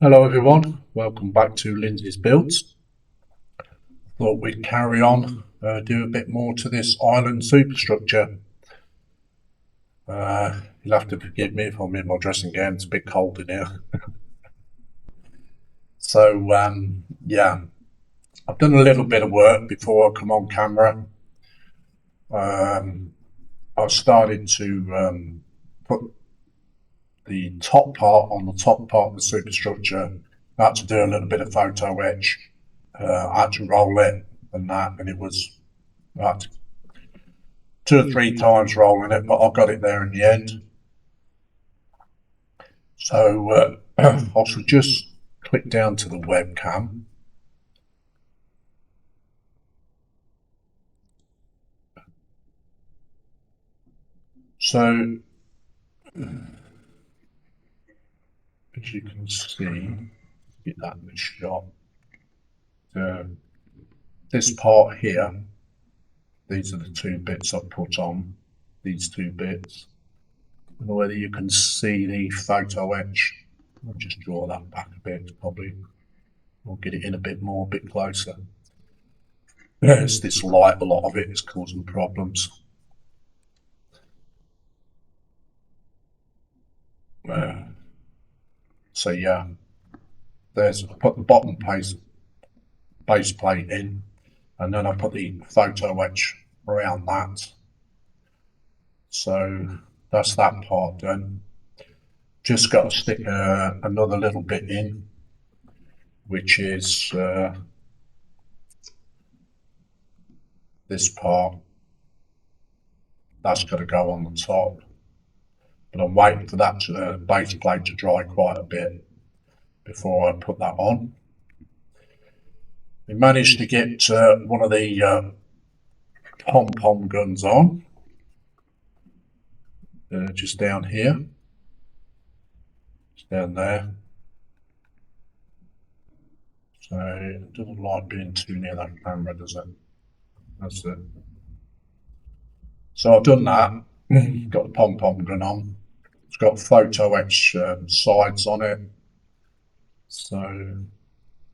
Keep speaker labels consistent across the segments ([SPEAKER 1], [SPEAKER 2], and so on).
[SPEAKER 1] Hello everyone, welcome back to Lindsay's Builds. Thought we'd carry on, do a bit more to this island superstructure. You'll have to forgive me if I'm in my dressing gown, it's a bit cold in here. So, I've done a little bit of work before I come on camera. I started to put the top part on the top part of the superstructure. I had to do a little bit of photo etch. I had to roll it and that, and it was about 2 or 3 times rolling it, but I got it there in the end. So I should just click down to the webcam. So as you can see, get that in the shot. This part here, these are the two bits I put on, these two bits. I don't know whether you can see the photo etch. I'll just draw that back a bit, probably. We'll get it in a bit more, a bit closer. It's this light, a lot of it is causing problems. So yeah, there's I put the bottom base plate in, and then I put the photo etch around that. So that's that part done. Just got to stick another little bit in, which is this part. That's got to go on the top. But I'm waiting for that base plate to dry quite a bit before I put that on. We managed to get one of the pom-pom guns on, just down here, just down there. So it doesn't like being too near that camera, does it? That's it. So I've done that. Got the pom-pom gun on. It's got photo etch sides on it. So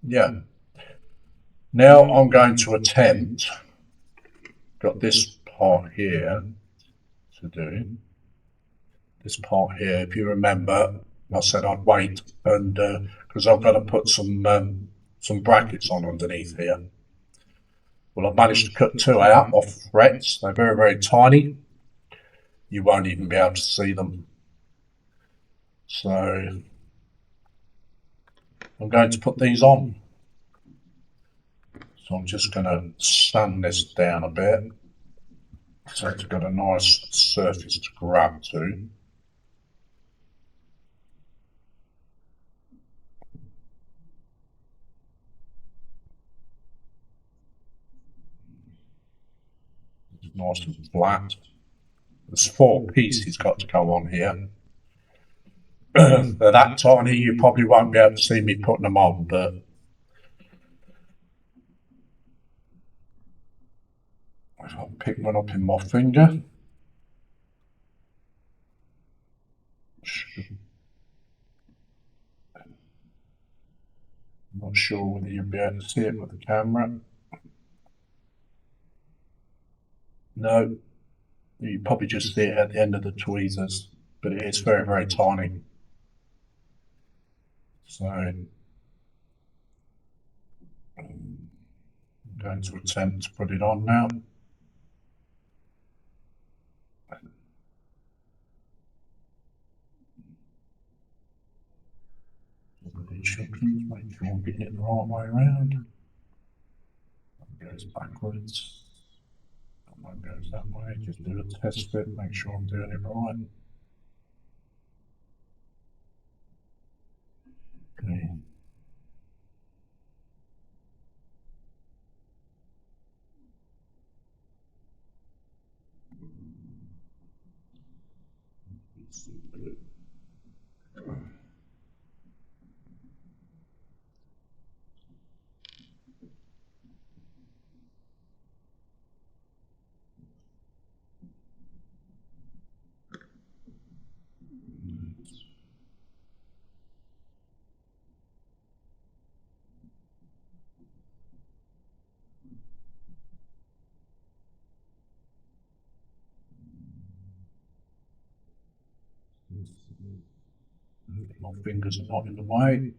[SPEAKER 1] yeah. Now I'm going to attempt. Got this part here to do. This part here, if you remember, I said I'd wait, and because I've got to put some brackets on underneath here. Well, I've managed to cut two out off threads. They're very, very tiny. You won't even be able to see them. So I'm going to put these on. So I'm just going to sand this down a bit. So it's got a nice surface to grab to. It's nice and flat. There's 4 pieces got to go on here. They're that tiny you probably won't be able to see me putting them on, but I'll pick one up in my finger. I'm not sure whether you'll be able to see it with the camera. No, you probably just see it at the end of the tweezers, but it is very, very tiny. So I'm going to attempt to put it on now. Instructions, make sure I'm getting it the right way around. That goes backwards. That one goes that way. Just do a test bit, make sure I'm doing it right. Okay. My fingers are not in the way.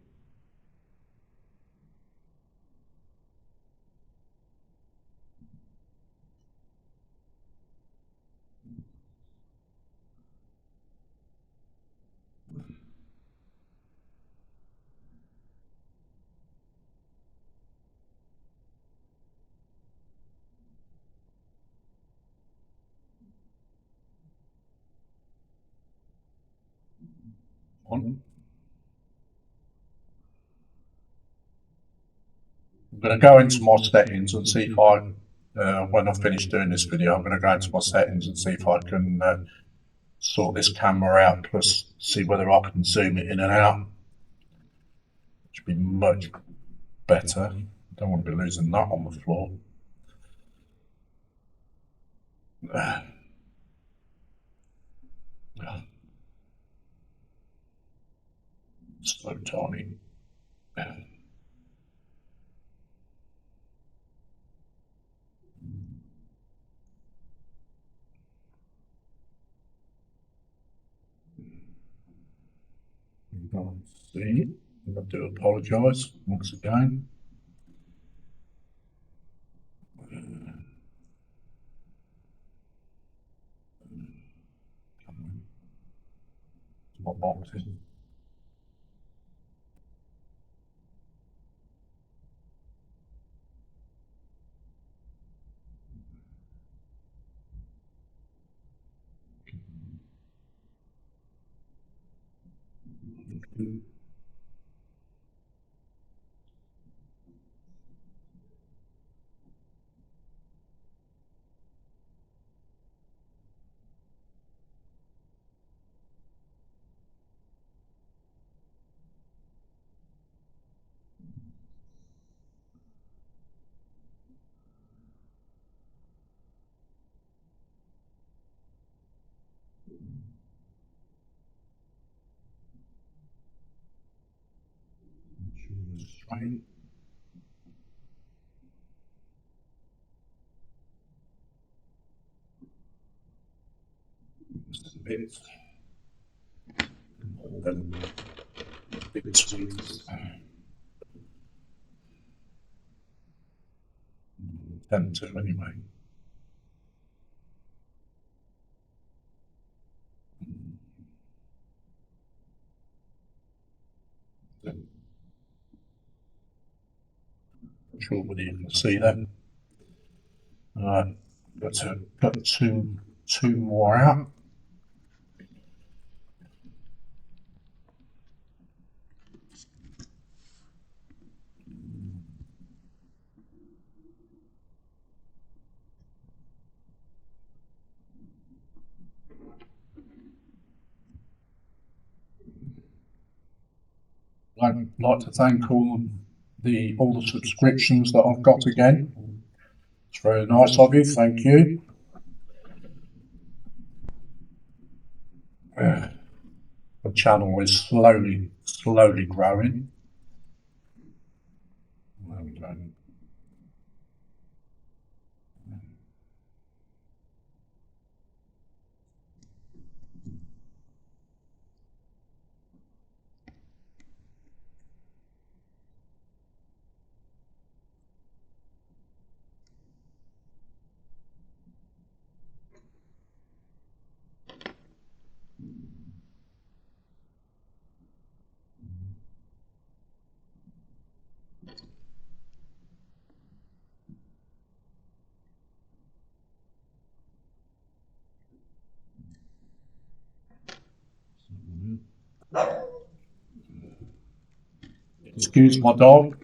[SPEAKER 1] On. I'm going to go into my settings and see if when I finish doing this video, I'm going to go into my settings and see if I can sort this camera out, plus see whether I can zoom it in and out, which would be much better. Don't want to be losing that on the floor. So tiny. See, I do apologise once again. My boxes. Straight. Just a bit. Then big squeeze. 10 to anyway. Not sure whether you can see that. Got two more out. I'd like to thank all the subscriptions that I've got again. It's very nice of you, thank you. The channel is slowly growing. There we go. Excuse my dog.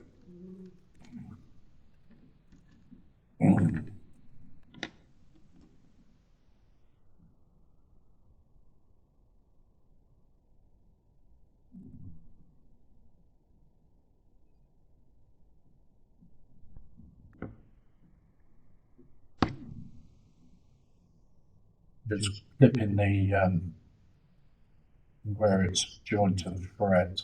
[SPEAKER 1] Just clipping the where it's joined to the thread.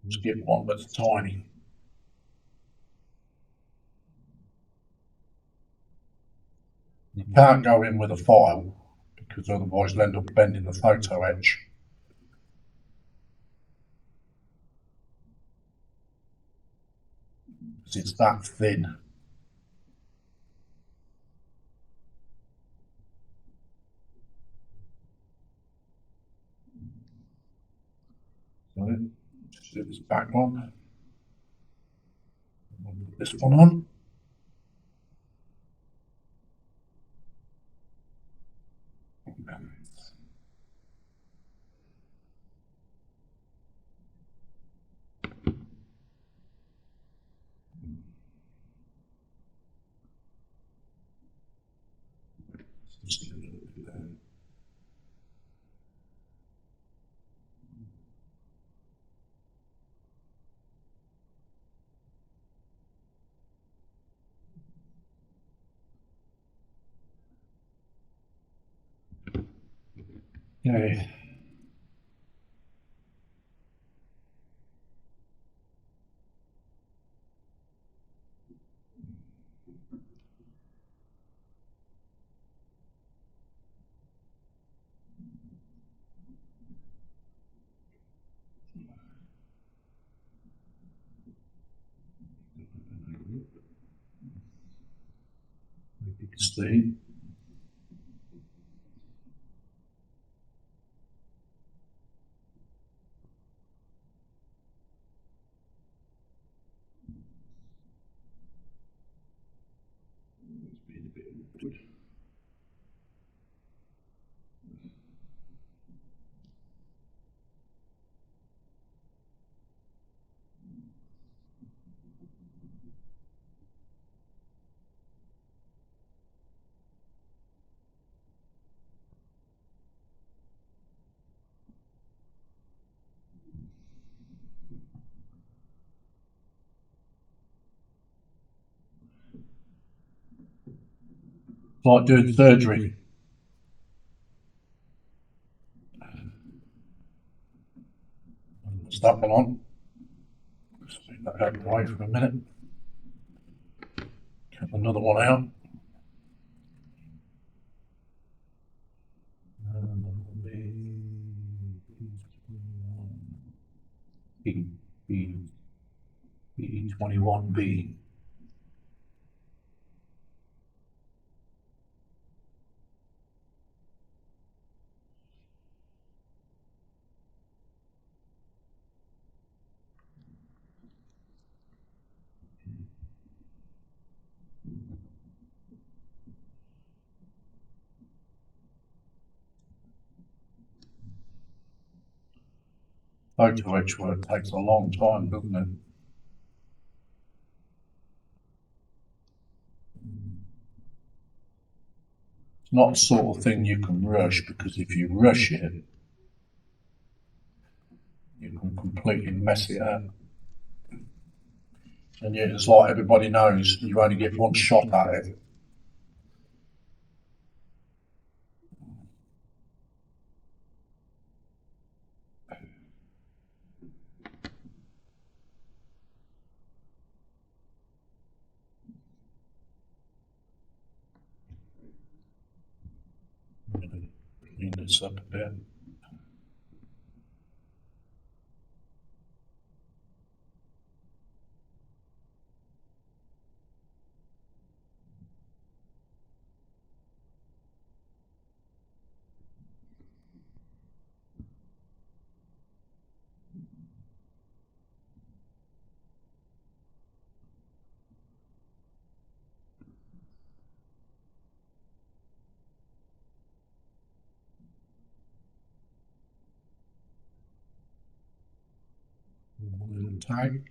[SPEAKER 1] Skip one that's tiny. You can't go in with a file because otherwise you'll end up bending the photo edge. Because it's that thin. So just do this back one. Put this one on. Okay. You can see. It's like doing surgery. Put that one on. Just leave that out of the way for a minute. Get another one out. B21B. Photo etch work takes a long time, doesn't it? It's not the sort of thing you can rush, because if you rush it, you can completely mess it up. And yet, it's like everybody knows, you only get one shot at it. I'm going to clean this up a bit. Little tag.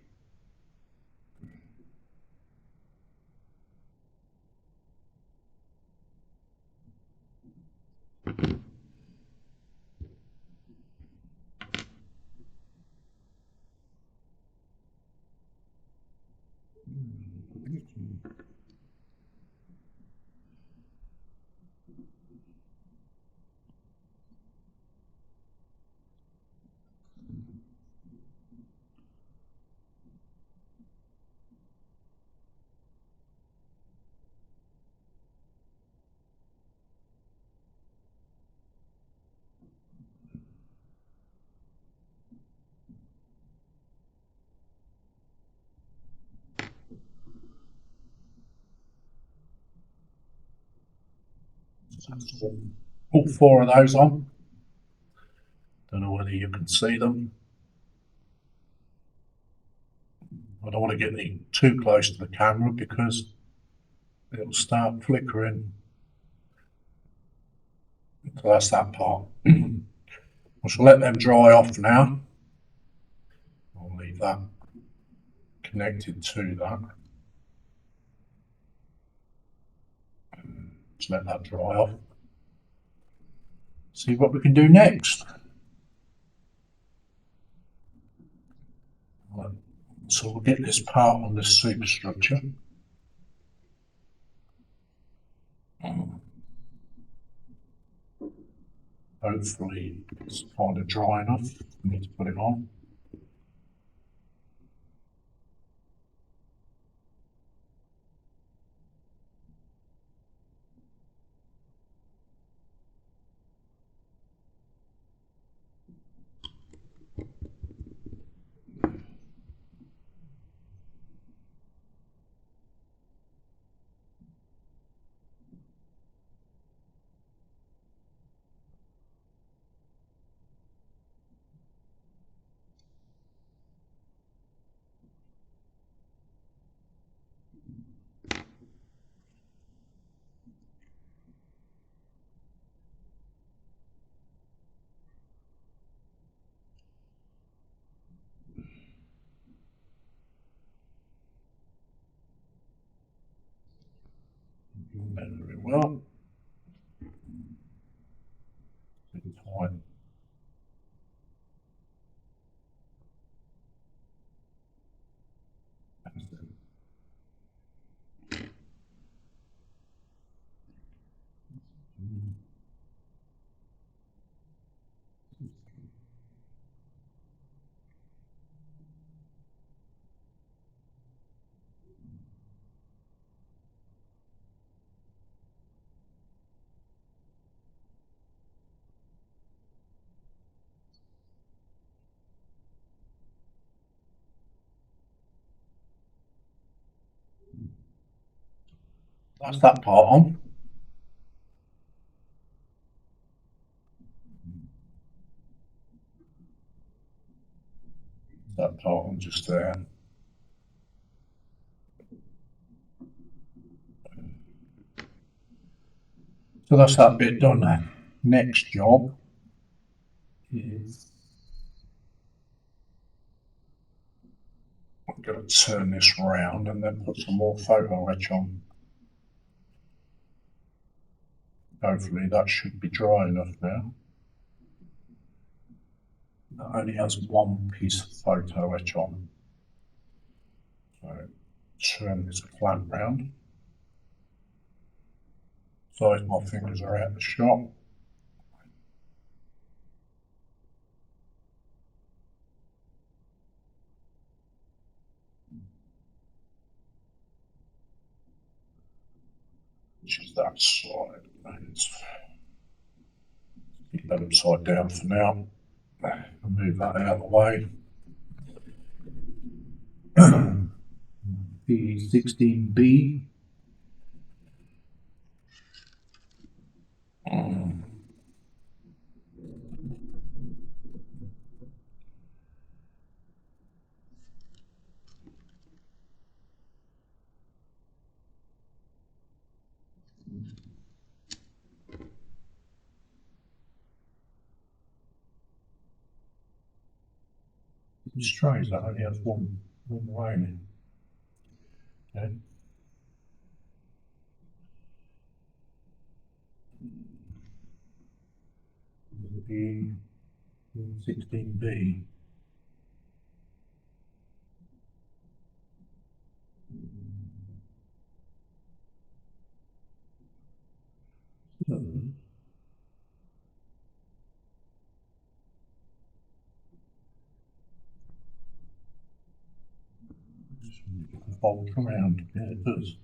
[SPEAKER 1] All four of those on. Don't know whether you can see them. I don't want to get too close to the camera because it'll start flickering. So that's that part. I shall let them dry off now. I'll leave that connected to that. Just let that dry off. See what we can do next. So we'll get this part on this superstructure. Hopefully it's kind of dry enough for me to put it on. Very well. Tight. That's that part on. That part on just there. So that's that bit done now. Next job is I'm going to turn this round and then put some more photo etch on. Hopefully that should be dry enough now. That only has one piece of photo etch on. So turn this flat round. Sorry, my fingers are out of the shot. Which is that side. Let's keep that upside down for now. I'll move that out of the way. P16B. It's strange that only has one line. Okay. P16B. Bolt around. Yeah, it does.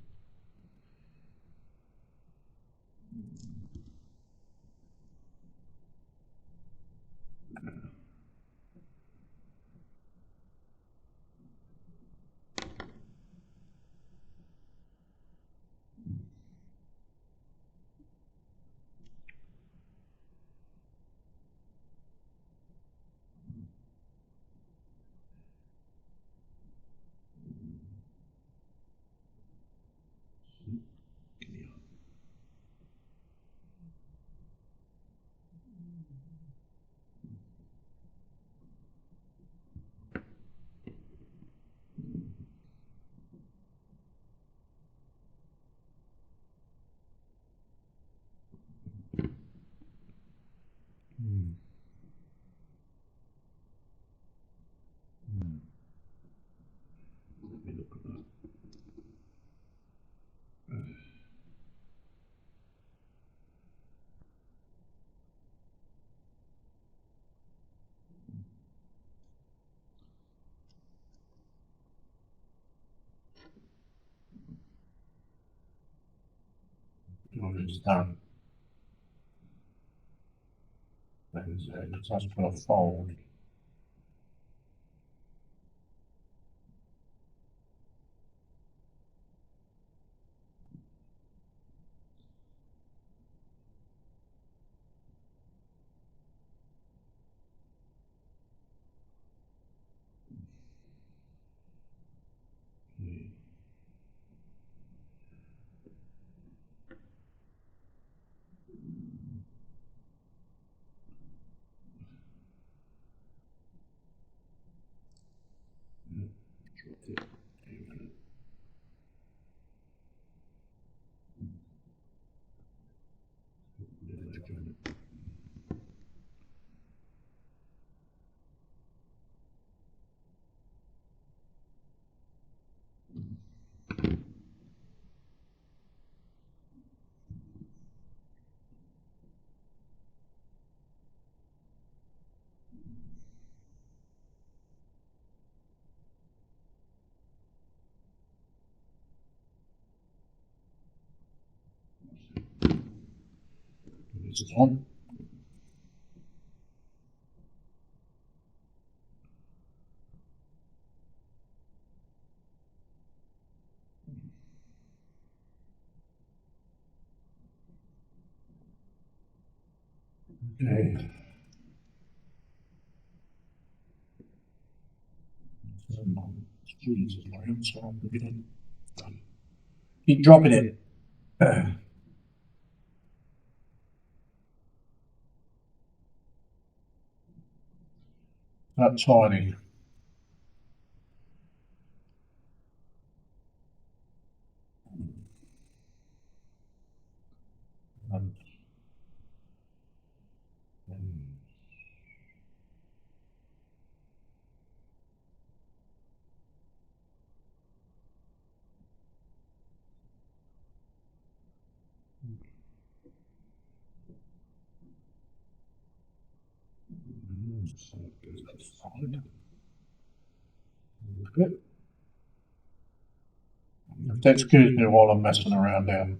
[SPEAKER 1] it's done. Then it has got a fold. This is on. Okay. Jesus, my hands are on the beginning. Keep dropping it. That tiny. And, and so it goes that side. Good. Excuse me while I'm messing around there.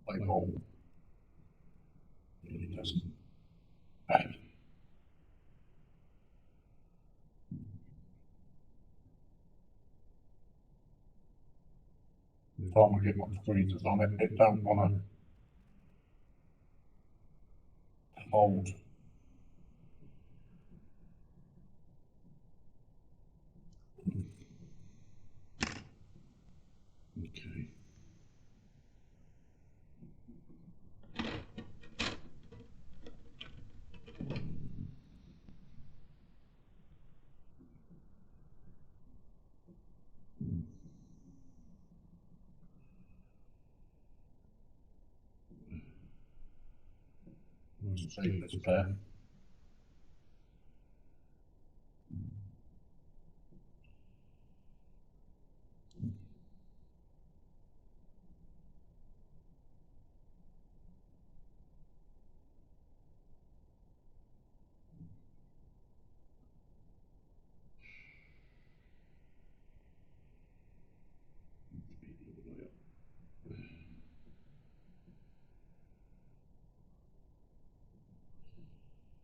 [SPEAKER 1] Like, oh, it doesn't. The time I get my freezers on it, it don't want to hold. Okay. Let's see this there.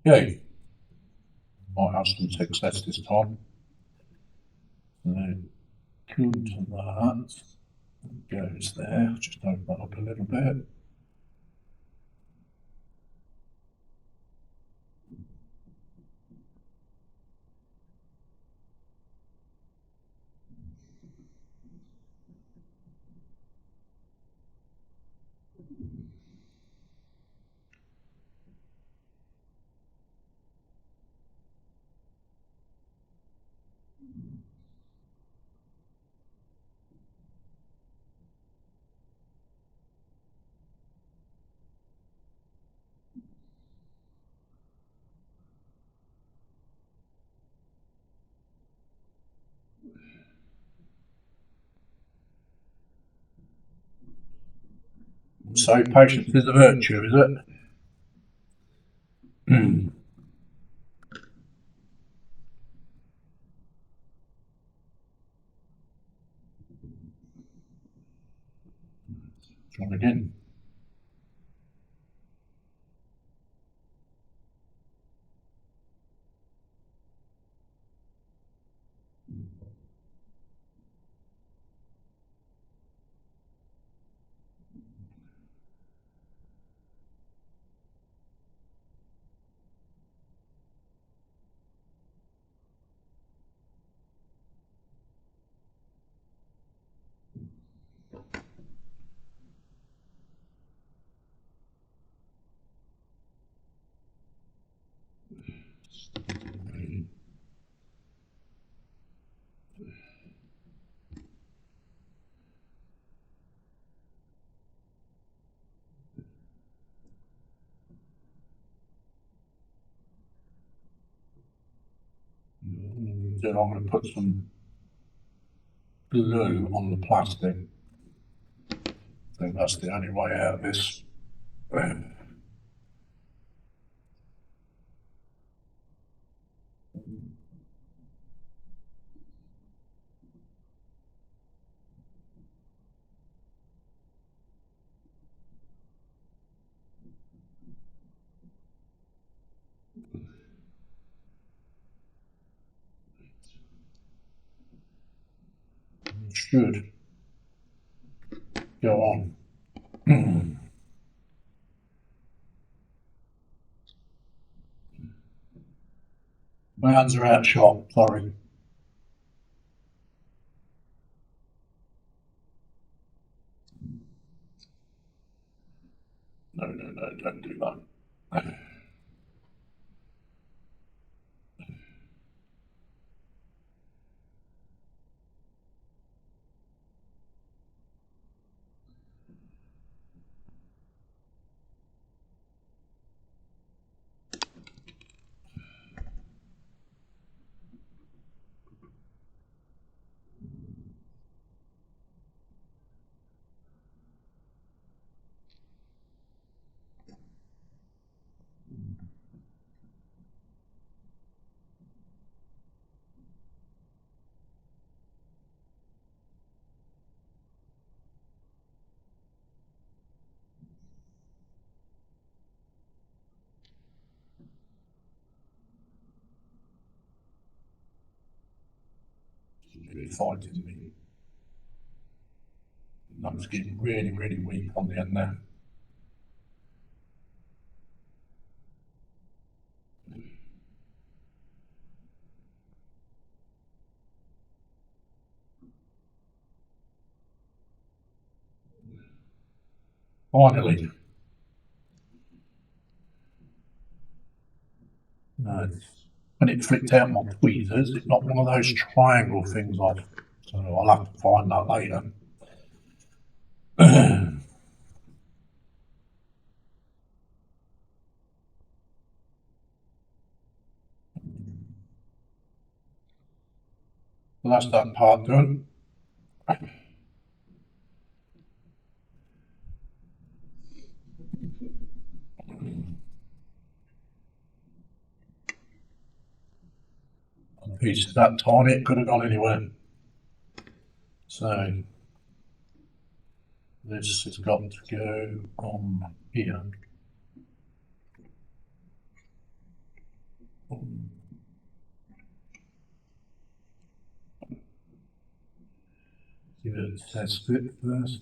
[SPEAKER 1] Okay. Might have some success this time. So, cool to that. Goes there. Just open that up a little bit. So patience is a virtue, is it? Try again. Then I'm going to put some glue on the plastic. I think that's the only way out of this. Should go on. My hands are out shot, sorry. No, don't do that. Really fighting me. That was getting really weak on the end there. Finally. When it flicked out my tweezers, it's not one of those triangle things off. So I'll have to find that later. So that's that part done. A piece that tiny, it could have gone anywhere. So this has got to go on here. See if it says fit first.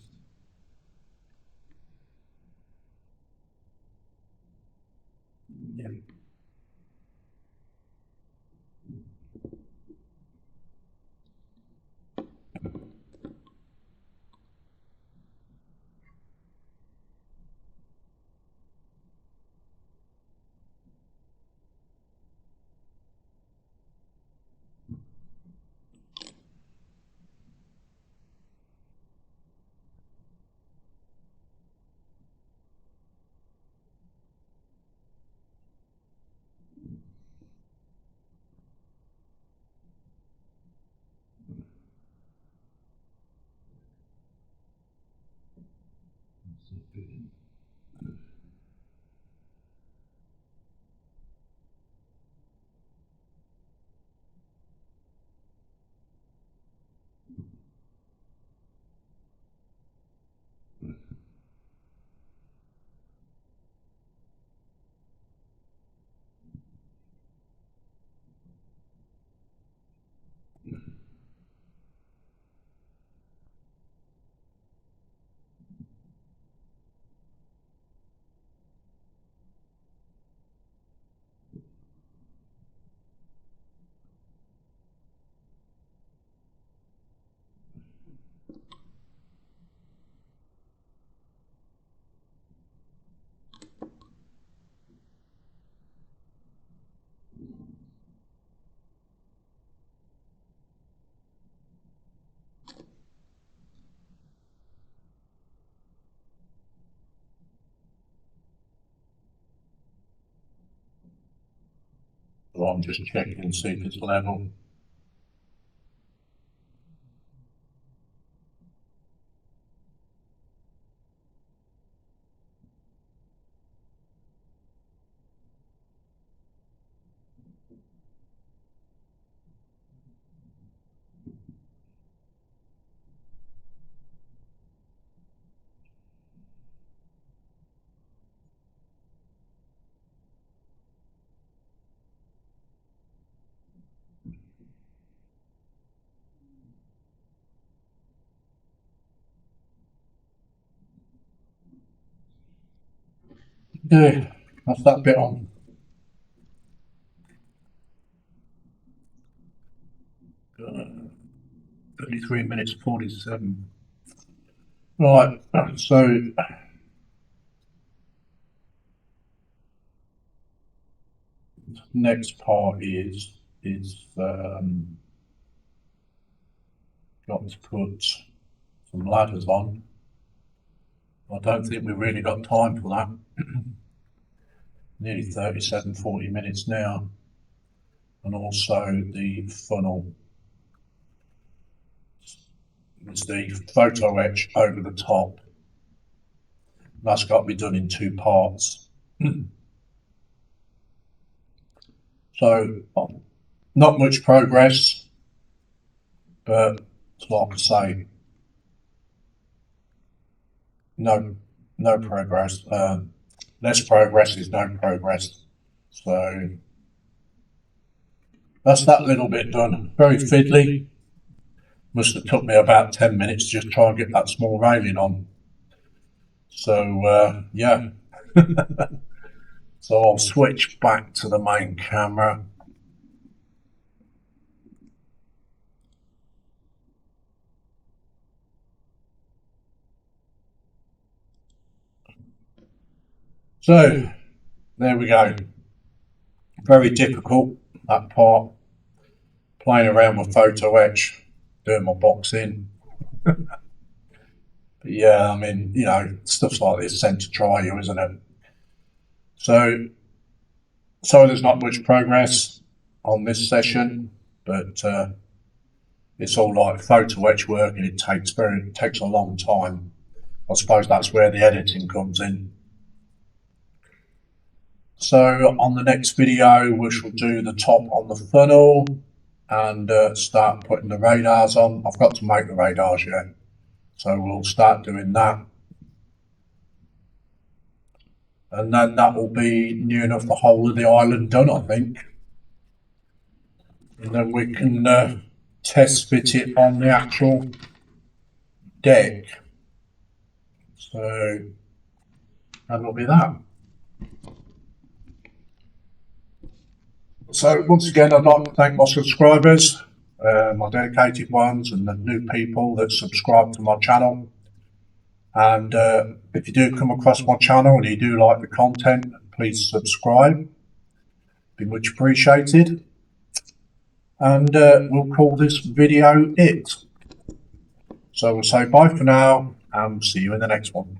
[SPEAKER 1] Yeah. So I'm just checking to see if it's level. Yeah, that's that bit on. 33 minutes 47. Right, so next part is got to put some ladders on. I don't think we've really got time for that. Nearly 37, 40 minutes now. And also the funnel. It's the photo etch over the top. That's got to be done in two parts. So not much progress, but like I say, no progress. Less progress is no progress. So that's that little bit done. Very fiddly. Must have took me about 10 minutes just to try and get that small railing on. So yeah. So I'll switch back to the main camera. So there we go. Very difficult, that part. Playing around with photo etch, doing my boxing. But yeah, I mean, you know, stuff like this sent to try you, isn't it? So there's not much progress on this session, but it's all like photo etch work, and it takes a long time. I suppose that's where the editing comes in. So on the next video, we shall do the top on the funnel and start putting the radars on. I've got to make the radars yet, so we'll start doing that. And then that will be near enough the whole of the island done, I think. And then we can test fit it on the actual deck. So that'll be that. So once again, I'd like to thank my subscribers, my dedicated ones, and the new people that subscribe to my channel. And if you do come across my channel and you do like the content, please subscribe. Be much appreciated. And we'll call this video it. So we'll say bye for now and see you in the next one.